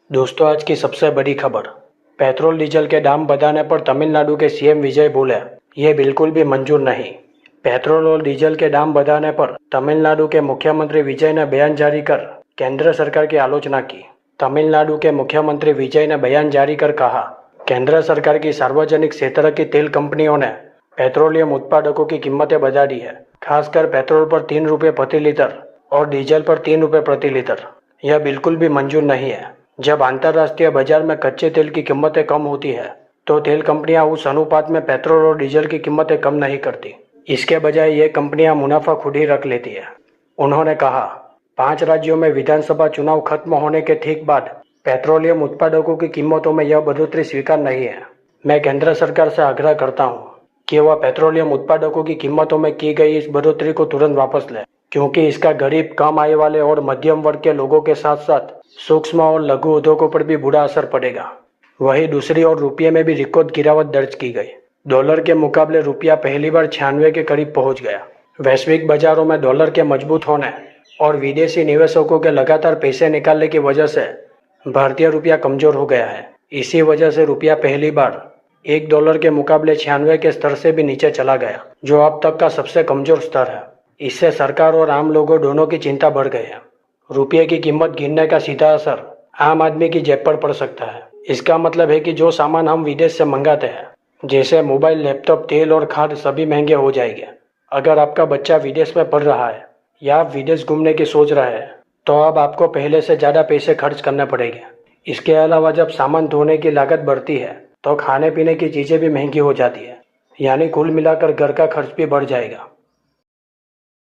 दोस्तों, आज की सबसे बड़ी खबर। पेट्रोल डीजल के दाम बढ़ाने पर तमिलनाडु के सीएम विजय बोले, ये बिल्कुल भी मंजूर नहीं। पेट्रोल और डीजल के दाम बढ़ाने पर तमिलनाडु के मुख्यमंत्री विजय ने बयान जारी कर केंद्र सरकार की आलोचना की। तमिलनाडु के मुख्यमंत्री विजय ने बयान जारी कर कहा, केंद्र सरकार की सार्वजनिक क्षेत्र की तेल कंपनियों ने पेट्रोलियम उत्पादकों की कीमतें बढ़ा दी है। खासकर पेट्रोल पर 3 रुपये प्रति लीटर और डीजल पर 3 रुपये प्रति लीटर। यह बिल्कुल भी मंजूर नहीं है। जब अंतर्राष्ट्रीय बाजार में कच्चे तेल की कीमतें कम होती है तो तेल कंपनियां उस अनुपात में पेट्रोल और डीजल की कीमतें कम नहीं करती। इसके बजाय ये कंपनियां मुनाफा खुद ही रख लेती है। उन्होंने कहा, 5 राज्यों में विधानसभा चुनाव खत्म होने के ठीक बाद पेट्रोलियम उत्पादकों की कीमतों में यह बढ़ोतरी स्वीकार नहीं है। मैं केंद्र सरकार से आग्रह करता हूँ कि वह पेट्रोलियम उत्पादकों की कीमतों में की गई इस बढ़ोतरी को तुरंत वापस ले, क्योंकि इसका गरीब, कम आय वाले और मध्यम वर्ग के लोगों के साथ साथ सूक्ष्म और लघु उद्योगों पर भी बुरा असर पड़ेगा। वहीं दूसरी ओर रुपये में भी रिकॉर्ड गिरावट दर्ज की गई। डॉलर के मुकाबले रुपया पहली बार 96 के करीब पहुंच गया। वैश्विक बाजारों में डॉलर के मजबूत होने और विदेशी निवेशकों के लगातार पैसे निकालने की वजह से भारतीय रुपया कमजोर हो गया है। इसी वजह से रुपया पहली बार $1 के मुकाबले 96 के स्तर से भी नीचे चला गया, जो अब तक का सबसे कमजोर स्तर है। इससे सरकार और आम लोगों दोनों की चिंता बढ़ गई है। रुपये की कीमत गिरने का सीधा असर आम आदमी की जेब पर पड़ सकता है। इसका मतलब है कि जो सामान हम विदेश से मंगाते हैं, जैसे मोबाइल, लैपटॉप, तेल और खाद, सभी महंगे हो जाएंगे। अगर आपका बच्चा विदेश में पढ़ रहा है या आप विदेश घूमने की सोच रहे हैं, तो अब आपको पहले से ज़्यादा पैसे खर्च करने पड़ेंगे। इसके अलावा जब सामान धोने की लागत बढ़ती है तो खाने पीने की चीज़ें भी महंगी हो जाती है, यानी कुल मिलाकर घर का खर्च भी बढ़ जाएगा।